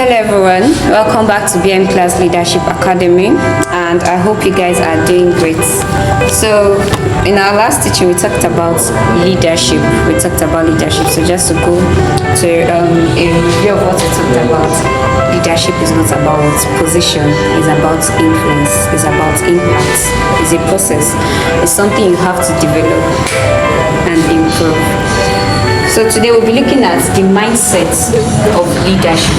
Hello everyone, welcome back to BM Class Leadership Academy, and I hope you guys are doing great. So in our last teaching we talked about leadership. So just to go to a review of what we talked about. Leadership is not about position, it's about influence, it's about impact, it's a process, it's something you have to develop and improve. So today we'll be looking at the mindset of leadership.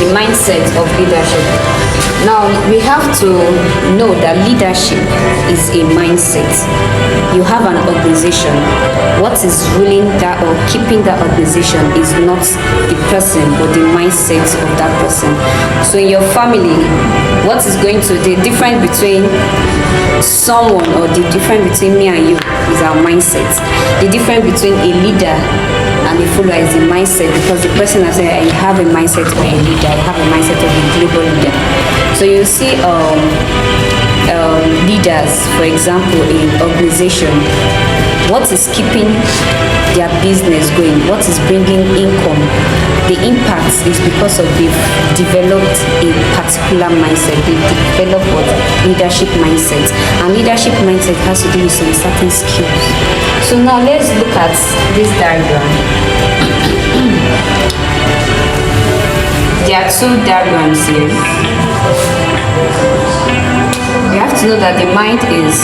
The mindset of leadership. Now we have to know that leadership is a mindset. You have an organization. What is ruling that or keeping that organization is not the person but the mindset of that person. So in your family, what is going to the difference between someone or the difference between me and you is our mindset. The difference between a leader and a follower is the mindset, because the person has said I have a mindset of a leader, I have a mindset of a global leader. So you see leaders, for example, in organization, what is keeping their business going, what is bringing income, the impact is because of they've developed a particular mindset. They've developed what? Leadership mindset. And leadership mindset has to do with some certain skills. So now let's look at this diagram. There are two diagrams here. You have to know that the mind is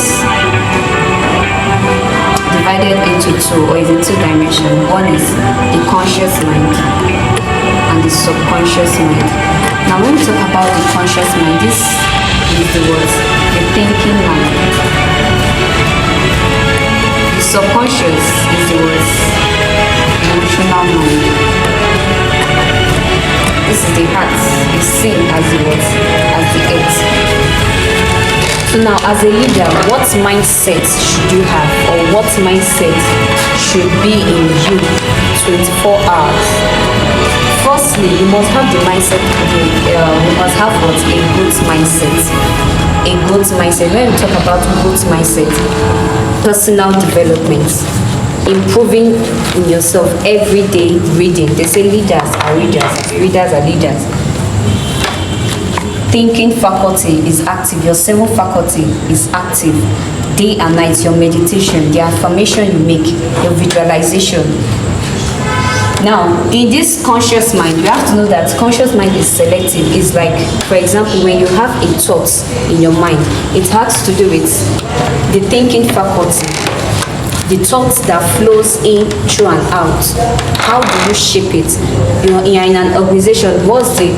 divided into two, or is in two dimensions. One is the conscious mind and the subconscious mind. Now when we talk about the conscious mind, this is the word, the thinking mind. The subconscious is the word, emotional mind. This is the heart, is seen as the word, as the earth. So now, as a leader, what mindset should you have, or what mindset should be in you 24 hours? Firstly, you must have the mindset, you must have what? A growth mindset. A growth mindset. When we talk about growth mindset, personal development, improving in yourself every day, reading. They say leaders are readers, readers are leaders. Thinking faculty is active, your seven faculty is active day and night. Your meditation, the affirmation you make, your visualization. Now in this conscious mind, you have to know that conscious mind is selective. It's like, for example, when you have a thought in your mind, it has to do with the thinking faculty, the thoughts that flows in, through and out. How do you shape it? You know, in an organization, what's the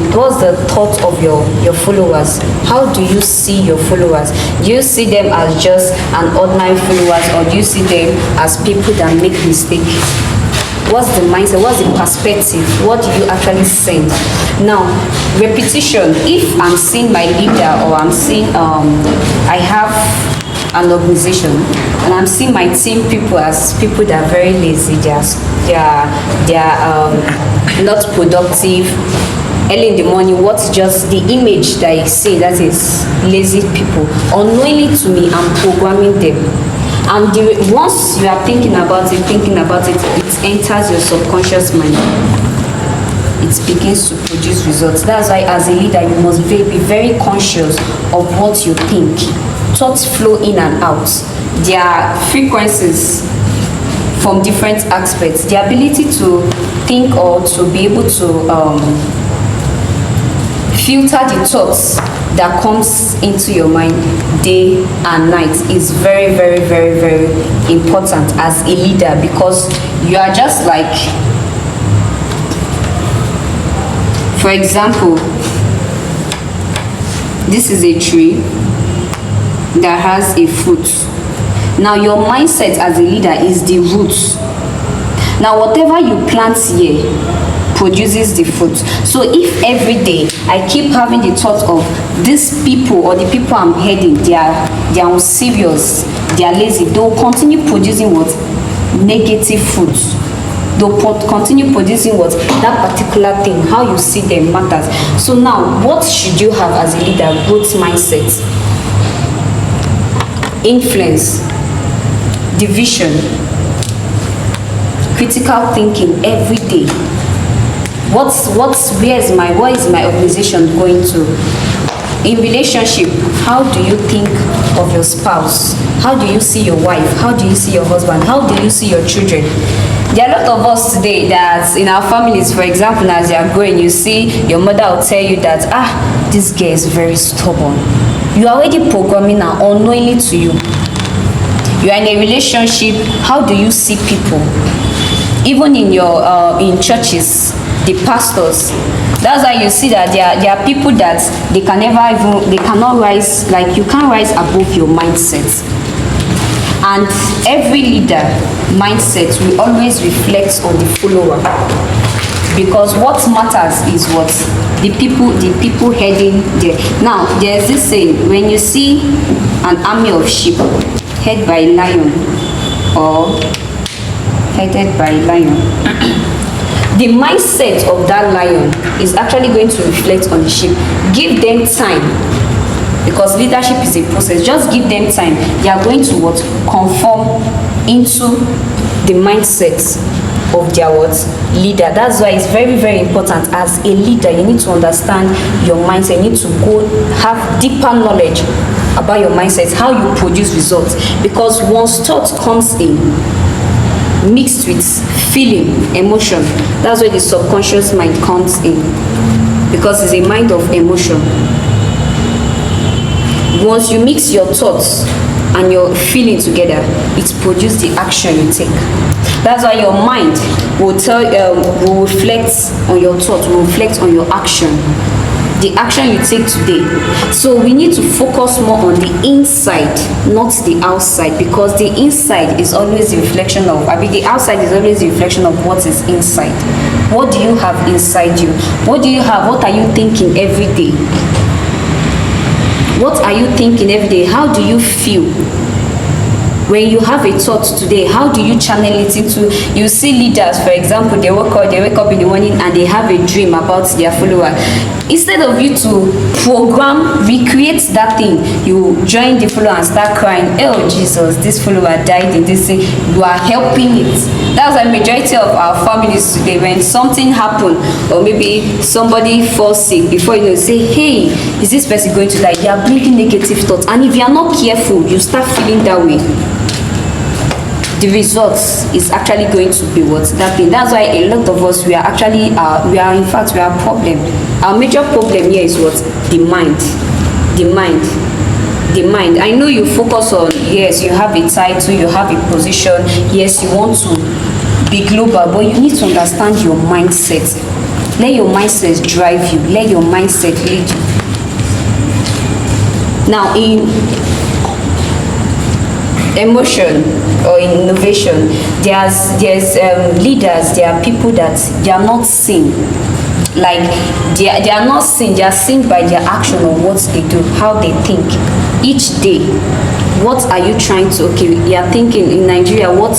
thought of your followers? How do you see your followers? Do you see them as just an ordinary followers, or do you see them as people that make mistakes? What's the mindset? What's the perspective? What do you actually send? Now, repetition. If I'm seeing my leader, or I'm seeing I have an organization, and I'm seeing my team people as people that are very lazy, they are not productive. Early in the morning, what's just the image that I see? That is lazy people. Unknowingly to me, I'm programming them. And once you are thinking about it, it enters your subconscious mind. It begins to produce results. That's why as a leader, you must be very conscious of what you think. Thoughts flow in and out. There are frequencies from different aspects. The ability to think or to be able to filter the thoughts that comes into your mind day and night is very, very, very, very important as a leader, because you are just like, for example, this is a tree that has a fruit. Now your mindset as a leader is the roots. Now whatever you plant here produces the fruit. So if every day I keep having the thought of these people, or the people I'm heading, they are unserious, they are lazy, they will continue producing what? Negative fruits. They'll continue producing what? That particular thing. How you see them matters. So now what should you have as a leader? Growth mindset, influence, division, critical thinking every day. where is my organization going to? In relationship, how do you think of your spouse? How do you see your wife? How do you see your husband? How do you see your children? There are a lot of us today that in our families, for example, as you are growing, you see your mother will tell you that, this girl is very stubborn. You are already programming her unknowingly to you. You are in a relationship, how do you see people? Even in your in churches, the pastors, that's why you see that there are people that they cannot rise, like you can't rise above your mindset. And every leader mindset will always reflect on the follower, because what matters is what the people heading there. Now there's this saying, when you see an army of sheep headed by a lion or headed by a lion, the mindset of that lion is actually going to reflect on the sheep. Give them time, because leadership is a process. Just give them time. They are going to what? Conform into the mindset of their what? Leader. That's why it's very, very important as a leader. You need to understand your mindset. You need to go have deeper knowledge about your mindset, how you produce results. Because once thought comes in, mixed with feeling, emotion, that's where the subconscious mind comes in, because it's a mind of emotion. Once you mix your thoughts and your feeling together, it produces the action you take. That's why your mind will reflect on your thoughts, will reflect on your action, the action you take today. So we need to focus more on the inside, not the outside, because the inside is always a reflection of, the outside is always a reflection of what is inside. What do you have inside you? What do you have? What are you thinking every day? What are you thinking every day? How do you feel? When you have a thought today, how do you channel it into? You see leaders, for example, they wake up in the morning and they have a dream about their follower. Instead of you to recreate that thing, you join the follower and start crying, oh Jesus, this follower died in this thing. You are helping it. That's a majority of our families today. When something happens, or maybe somebody falls sick, before you know, say, hey, is this person going to die? They are bringing negative thoughts. And if you are not careful, you start feeling that way. The results is actually going to be what? That thing. That's why a lot of us, we are a problem. Our major problem here is what? The mind. I know you focus on, yes, you have a title, you have a position, yes, you want to be global, but you need to understand your mindset. Let your mindset drive you. Let your mindset lead you. Now, in emotion or in innovation, there's leaders, there are people that they are not seen. Like they are not seen, they are seen by their action or what they do, how they think each day. What are you trying to, you are thinking in Nigeria, what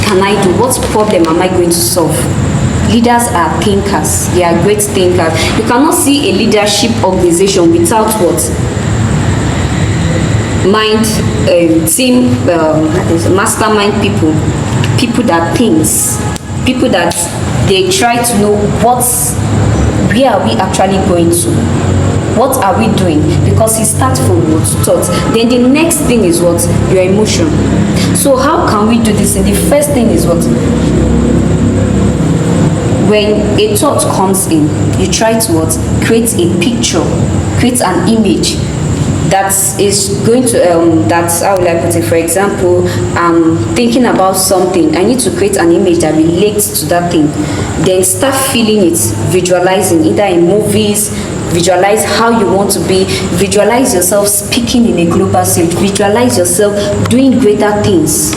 can I do? What problem am I going to solve? Leaders are thinkers. They are great thinkers. You cannot see a leadership organization without what? Team, mastermind people that thinks, people that they try to know where are we actually going to, what are we doing, because it starts from what? Thoughts. Then the next thing is what? Your emotion. So how can we do this? And the first thing is what? When a thought comes in, you try to what? Create a picture, create an image that is going to that's how will I put it. For example, I'm thinking about something, I need to create an image that relates to that thing. Then start feeling it, visualizing, either in movies, visualize how you want to be, visualize yourself speaking in a global stage, visualize yourself doing greater things.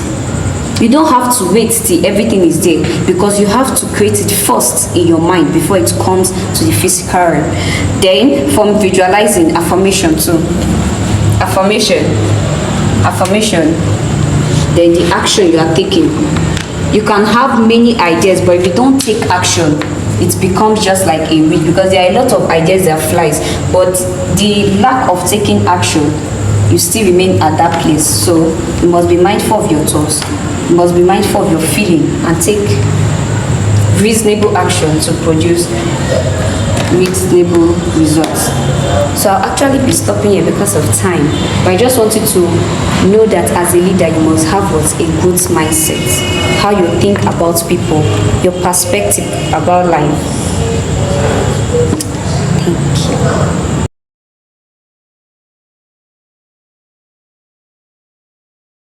You don't have to wait till everything is there, because you have to create it first in your mind before it comes to the physical realm. Then from visualizing, affirmation too. Affirmation, then the action you are taking. You can have many ideas, but if you don't take action, it becomes just like a weed, because there are a lot of ideas that flies, but the lack of taking action, you still remain at that place. So you must be mindful of your thoughts, you must be mindful of your feeling, and take reasonable action to produce reasonable results. So I'll actually be stopping here because of time, but I just wanted to know that as a leader you must have what a growth mindset, how you think about people, your perspective about life. Thank you.